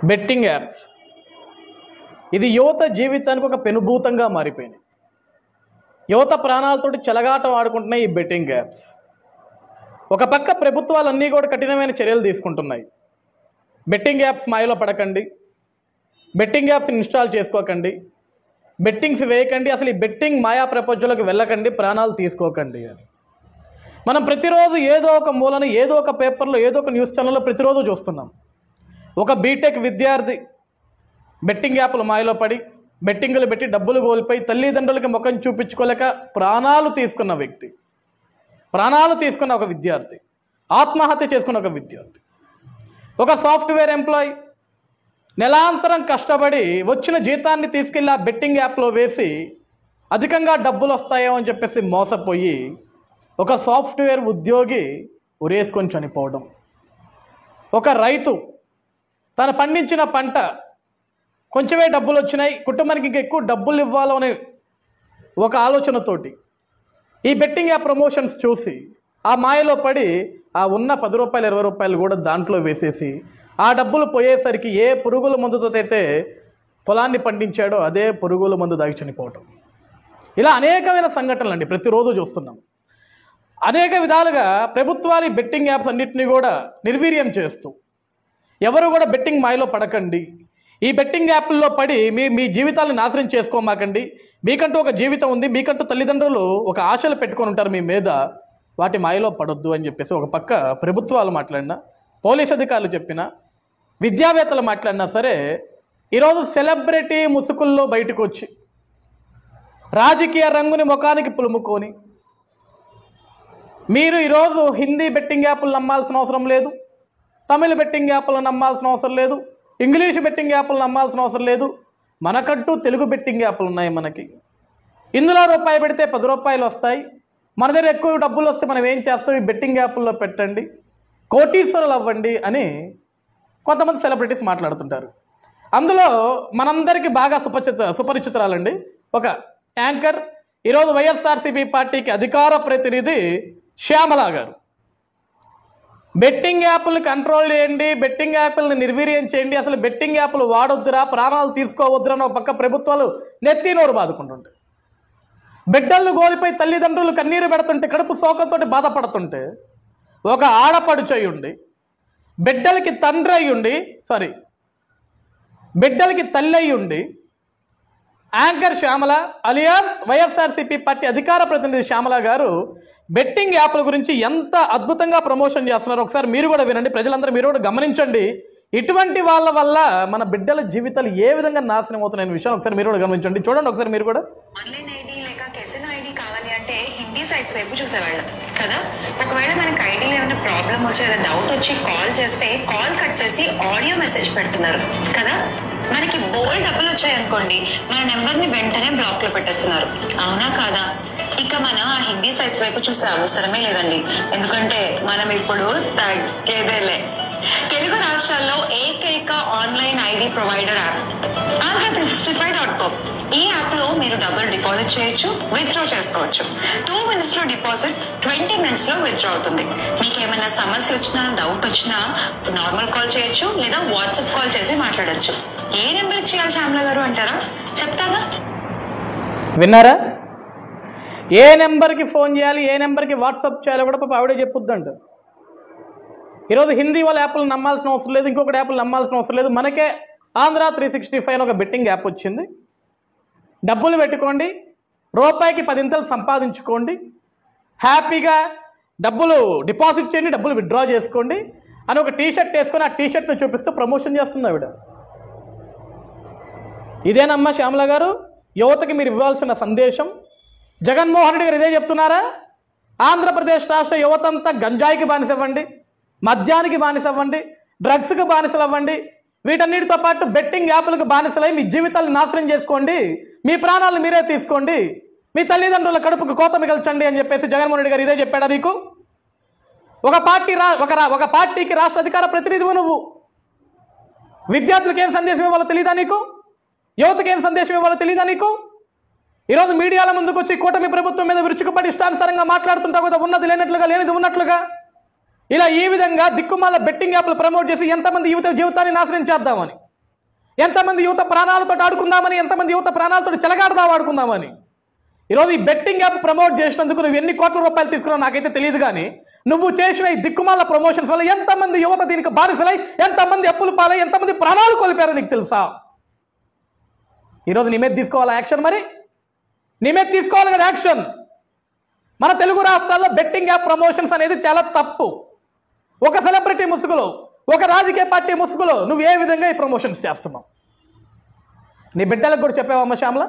Betting apps ఇది యువత జీవితానికి ఒక పెనుభూతంగా మారిపోయింది. యువత ప్రాణాలతోటి చెలగాటం ఆడుకుంటున్నాయి ఈ బెట్టింగ్ యాప్స్. ఒక పక్క ప్రభుత్వాలన్నీ కూడా కఠినమైన చర్యలు తీసుకుంటున్నాయి. బెట్టింగ్ యాప్స్ మాయలో పడకండి, బెట్టింగ్ యాప్స్ ఇన్స్టాల్ చేసుకోకండి, బెట్టింగ్స్ వేయకండి, అసలు ఈ బెట్టింగ్ మాయా ప్రపంచంలోకి వెళ్ళకండి, ప్రాణాలు తీసుకోకండి అని మనం ప్రతిరోజు ఏదో ఒక మూలన, ఏదో ఒక పేపర్లో, ఏదో ఒక న్యూస్ ఛానల్లో ప్రతిరోజు చూస్తున్నాం. ఒక బీటెక్ విద్యార్థి బెట్టింగ్ యాప్ల మాయలో పడి బెట్టింగులు పెట్టి డబ్బులు కోల్పోయి తల్లిదండ్రులకి ముఖం చూపించుకోలేక ప్రాణాలు తీసుకున్న వ్యక్తి, ప్రాణాలు తీసుకున్న ఒక విద్యార్థి, ఆత్మహత్య చేసుకున్న ఒక విద్యార్థి, ఒక సాఫ్ట్వేర్ ఎంప్లాయీ నెలాంతరం కష్టపడి వచ్చిన జీతాన్ని తీసుకెళ్ళి ఆ బెట్టింగ్ యాప్లో వేసి అధికంగా డబ్బులు వస్తాయో అని చెప్పేసి మోసపోయి ఒక సాఫ్ట్వేర్ ఉద్యోగి ఉరేసుకొని చనిపోవడం, ఒక రైతు తను పండించిన పంట కొంచెమే డబ్బులు వచ్చినాయి, కుటుంబానికి ఇంకా ఎక్కువ డబ్బులు ఇవ్వాలో అనే ఒక ఆలోచనతోటి ఈ బెట్టింగ్ యాప్ ప్రమోషన్స్ చూసి ఆ మాయలో పడి ఆ ఉన్న 10 రూపాయలు 20 రూపాయలు కూడా దాంట్లో వేసేసి ఆ డబ్బులు పోయేసరికి ఏ పురుగుల మందుతో అయితే పొలాన్ని పండించాడో అదే పురుగుల మందు దాగి చనిపోవటం. ఇలా అనేకమైన సంఘటనలు అండి ప్రతిరోజు చూస్తున్నాం. అనేక విధాలుగా ప్రభుత్వాలు బెట్టింగ్ యాప్స్ అన్నింటినీ కూడా నిర్వీర్యం చేస్తూ ఎవరు కూడా బెట్టింగ్ మాయలో పడకండి, ఈ బెట్టింగ్ యాప్ల్లో పడి మీ జీవితాలను నాశనం చేసుకోమాకండి, మీకంటూ ఒక జీవితం ఉంది, మీకంటూ తల్లిదండ్రులు ఒక ఆశలు పెట్టుకొని ఉంటారు మీ మీద, వాటి మాయలో పడొద్దు అని చెప్పేసి ఒక పక్క ప్రభుత్వాలు మాట్లాడినా, పోలీస్ అధికారులు చెప్పినా, విద్యావేత్తలు మాట్లాడినా సరే ఈరోజు సెలబ్రిటీ ముసుగుల్లో బయటకు వచ్చి రాజకీయ రంగుని ముఖానికి పులుముకొని మీరు ఈరోజు హిందీ బెట్టింగ్ యాప్లు నమ్మాల్సిన అవసరం లేదు, తమిళ బెట్టింగ్ యాప్లు నమ్మాల్సిన అవసరం లేదు, ఇంగ్లీష్ బెట్టింగ్ యాప్లు నమ్మాల్సిన అవసరం లేదు, మనకంటూ తెలుగు బెట్టింగ్ యాప్లు ఉన్నాయి. మనకి ఇందులో రూపాయి పెడితే 10 రూపాయలు వస్తాయి, మన దగ్గర ఎక్కువ డబ్బులు వస్తే మనం ఏం చేస్తాం, ఈ బెట్టింగ్ యాప్ల్లో పెట్టండి, కోటీశ్వరులు అవ్వండి అని కొంతమంది సెలబ్రిటీస్ మాట్లాడుతుంటారు. అందులో మనందరికీ బాగా సుపరిచితురాలండి ఒక యాంకర్, ఈరోజు వైఎస్ఆర్సీపీ పార్టీకి అధికార ప్రతినిధి శ్యామల గారు. బెట్టింగ్ యాప్లను కంట్రోల్ చేయండి, బెట్టింగ్ యాప్లను నిర్వీర్యం చేయండి, అసలు బెట్టింగ్ యాప్లు వాడొద్దురా, ప్రాణాలు తీసుకోవద్దురా అని ఒక పక్క ప్రభుత్వాలు నెత్తి నోరు బాదుకుంటుంటే, బిడ్డలను కోల్పోయి తల్లిదండ్రులు కన్నీరు పెడుతుంటే, కడుపు సోకంతో బాధపడుతుంటే, ఒక ఆడపడుచయ్యుండి బిడ్డలకి తండ్రి అయ్యుండి బిడ్డలకి తల్లి అయ్యుండి anchor Shyamala alias YSRCP party అధికార ప్రతినిధి శ్యామల గారు బెట్టింగ్ యాప్ల గురించి ఎంత అద్భుతంగా ప్రమోషన్ చేస్తున్నారు ఒకసారి మీరు కూడా వినండి. ప్రజలందరూ మీరు కూడా గమనించండి. ఇటువంటి వాళ్ళ వల్ల మన బిడ్డల జీవితాలు ఏ విధంగా నాశనం అవుతున్నాయనే విషయం ఒకసారి మీరు కూడా గమనించండి. చూడండి ఒకసారి మీరు కూడా. ఆన్లైన్ ఐడి లేక కెసినో ఐడి కావాలి అంటే హిందీ సైట్స్ వైపు చూసేవాళ్ళం కదా. ఒకవేళ మనకి ఐడీలో ఏమైనా ప్రాబ్లం వచ్చి ఏదైనా డౌట్ వచ్చి కాల్ చేస్తే కాల్ కట్ చేసి ఆడియో మెసేజ్ పెడుతున్నారు కదా. మనకి బోల్డ్ డబ్బులు వచ్చాయనుకోండి, మన నెంబర్ని వెంటనే బ్లాక్ లో పెట్టేస్తున్నారు. అవునా కాదా? ఇక మనం ఆ హిందీ సైట్స్ వైపు చూసే అవసరమే లేదండి, ఎందుకంటే మనం ఇప్పుడు తగ్గేదేలే. తెలుగు రాష్ట్రాల్లో ఏకైక online ID provider app Andhra365.com. ఈ యాప్ లో మీరు డబ్బులు డిపాజిట్ చేయొచ్చు, విత్డ్రా చేసుకోవచ్చు. 2 minutes లో డిపాజిట్, 20 minutes లో విత్డ్రా అవుతుంది. మీకు ఏమైనా సమస్య వచ్చినా, డౌట్ వచ్చినా నార్మల్ కాల్ చేయొచ్చు, లేదా వాట్సాప్ కాల్ చేసి మాట్లాడచ్చు. ఏ నెంబర్ చేయాలి శ్యామల గారు అంటారా? చెప్తాగా. విన్నారా? ఏ నెంబర్కి ఫోన్ చేయాలి, ఏ నెంబర్కి వాట్సాప్ చేయాలో కూడా పాప ఆవిడే చెప్పుద్దంట. ఈరోజు హిందీ వాళ్ళ యాప్లు నమ్మాల్సిన అవసరం లేదు, ఇంకొకటి యాప్లు నమ్మాల్సిన అవసరం లేదు. మనకే Andhra365 అని ఒక బెట్టింగ్ యాప్ వచ్చింది. డబ్బులు పెట్టుకోండి, రూపాయికి 10 ఇంతలు సంపాదించుకోండి, హ్యాపీగా డబ్బులు డిపాజిట్ చేయండి, డబ్బులు విత్డ్రా చేసుకోండి అని ఒక టీషర్ట్ వేసుకొని ఆ టీషర్ట్ని చూపిస్తూ ప్రమోషన్ చేస్తుంది ఆవిడ. ఇదేనమ్మా శ్యామల గారు యువతకి మీరు ఇవ్వాల్సిన సందేశం? జగన్మోహన్ రెడ్డి గారు ఇదే చెప్తున్నారా? ఆంధ్రప్రదేశ్ రాష్ట్ర యువతంతా గంజాయికి బానిసవ్వండి, మద్యానికి బానిసవ్వండి, డ్రగ్స్కి బానిసలవ్వండి, వీటన్నిటితో పాటు బెట్టింగ్ యాప్లకు బానిసలై మీ జీవితాలను నాశనం చేసుకోండి, మీ ప్రాణాలను మీరే తీసుకోండి, మీ తల్లిదండ్రుల కడుపుకు కోత మిగల్చండి అని చెప్పేసి జగన్మోహన్ రెడ్డి గారు ఇదే చెప్పాడా నీకు? ఒక పార్టీకి రాష్ట్ర అధికార ప్రతినిధివు నువ్వు. విద్యార్థులకు ఏం సందేశం ఇవ్వాలో తెలీదా నీకు? యువతకి ఏం సందేశం ఇవ్వాలో తెలీదా నీకు? ఈరోజు మీడియాల ముందుకు వచ్చి కూటమి ప్రభుత్వం మీద విరుచుకుపడి ఇష్టానుసారంగా మాట్లాడుతుంటావు కదా, ఉన్నది లేనట్లుగా లేనిది ఉన్నట్లుగా. ఇలా ఈ విధంగా దిక్కుమాల బెట్టింగ్ యాప్లు ప్రమోట్ చేసి ఎంతమంది యువత జీవితాన్ని నాశనం చేద్దామని ఎంతమంది యువత ప్రాణాలతో ఆడుకుందామని, ఎంతమంది యువత ప్రాణాలతో చెలగాడదాం ఆడుకుందామని. ఈరోజు ఈ బెట్టింగ్ యాప్ ప్రమోట్ చేసినందుకు నువ్వు ఎన్ని కోట్ల రూపాయలు తీసుకున్నావు నాకైతే తెలియదు, కానీ నువ్వు చేసిన ఈ దిక్కుమాల ప్రమోషన్స్ వల్ల ఎంతమంది యువత దీనికి బానిసలై, ఎంతమంది అప్పులు పాలై, ఎంతమంది ప్రాణాలు కోల్పోయారో నీకు తెలుసా? ఈరోజు నీ మీద తీసుకోవాలా యాక్షన్? మరి నీ మీద తీసుకోవాలి కదా యాక్షన్. మన తెలుగు రాష్ట్రాల్లో బెట్టింగ్ యాప్ ప్రమోషన్స్ అనేది చాలా తప్పు. ఒక సెలబ్రిటీ ముసుగులో, ఒక రాజకీయ పార్టీ ముసుగులో నువ్వు ఏ విధంగా ఈ ప్రమోషన్స్ చేస్తున్నావు? నీ బిడ్డలకు కూడా చెప్పావా అమ్మ శ్యామల?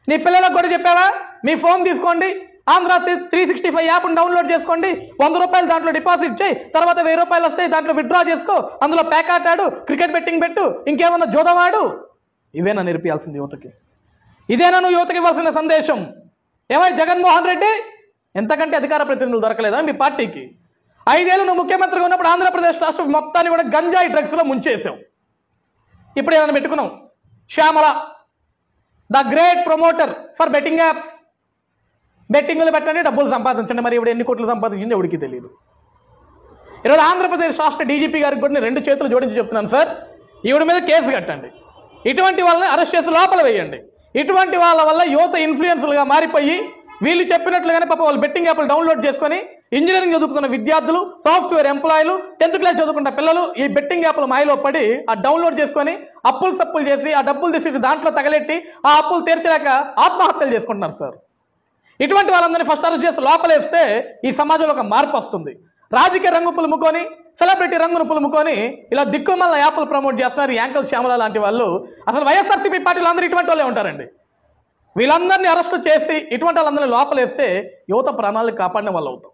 నీ పిల్లలకు కూడా చెప్పావా? మీ ఫోన్ తీసుకోండి, ఆంధ్ర 365 యాప్ను డౌన్లోడ్ చేసుకోండి, 100 రూపాయలు దాంట్లో డిపాజిట్ చేయి, తర్వాత 1000 రూపాయలు వస్తాయి, దాంట్లో విత్డ్రా చేసుకో, అందులో ప్యాకాట్ ఆడు, క్రికెట్ బెట్టింగ్ పెట్టు, ఇంకేమన్నా జోదం ఆడు. ఇవేనా నేర్పియాల్సింది యువతకి? ఇదేనా నువ్వు యువతకి ఇవ్వాల్సిన సందేశం? ఏమై జగన్మోహన్ రెడ్డి, ఎంతకంటే అధికార ప్రతినిధులు దొరకలేదా మీ పార్టీకి? 5 ఏళ్ళు నువ్వు ముఖ్యమంత్రిగా ఉన్నప్పుడు ఆంధ్రప్రదేశ్ రాష్ట్రం మొత్తాన్ని కూడా గంజాయి డ్రగ్స్లో ముంచేసావు. ఇప్పుడు ఏమైనా పెట్టుకున్నావు? Shyamala the great promoter for betting apps. బెట్టింగ్లు పెట్టండి, డబ్బులు సంపాదించండి. మరి ఇప్పుడు ఎన్ని కోట్లు సంపాదించింది ఎవరికి తెలియదు. ఈరోజు ఆంధ్రప్రదేశ్ రాష్ట్ర డీజీపీ గారికి కూడా నేను 2 చేతులు జోడించి చెప్తున్నాను, సార్ ఈవిడ మీద కేసు కట్టండి, ఇటువంటి వాళ్ళని అరెస్ట్ చేసి లోపల వేయండి. ఇటువంటి వాళ్ళ వల్ల యువత ఇన్ఫ్లుయెన్స్లుగా మారిపోయి వీళ్ళు చెప్పినట్లుగానే పాప వాళ్ళు బెట్టింగ్ యాప్లు డౌన్లోడ్ చేసుకొని ఇంజనీరింగ్ చదువుకున్న విద్యార్థులు, సాఫ్ట్వేర్ ఎంప్లాయీలు, 10th క్లాస్ చదువుకున్న పిల్లలు ఈ బెట్టింగ్ యాప్ల మాయలో పడి ఆ డౌన్లోడ్ చేసుకొని అప్పులు సప్పులు చేసి ఆ డబ్బులు తీసి దాంట్లో తగలెట్టి ఆ అప్పులు తీర్చలేక ఆత్మహత్యలు చేసుకుంటున్నారు సార్. ఇటువంటి వాళ్ళందరినీ ఫస్ట్ అరెస్ట్ చేసి లోపలేస్తే ఈ సమాజంలో ఒక మార్పు వస్తుంది. రాజకీయ రంగు పులుముకొని, సెలబ్రిటీ రంగును పులుముకొని ఇలా దిక్కుమల్ల యాప్లు ప్రమోట్ చేస్తున్నారు యాంకర్ శ్యామల లాంటి వాళ్ళు. అసలు వైఎస్ఆర్సీపీ పార్టీలో అందరూ ఇటువంటి వాళ్ళే ఉంటారండి. వీళ్ళందరినీ అరెస్టు చేసి ఇటువంటి వాళ్ళందరినీ లోపలేస్తే యువత ప్రాణాలను కాపాడిన వాళ్ళు అవుతాం.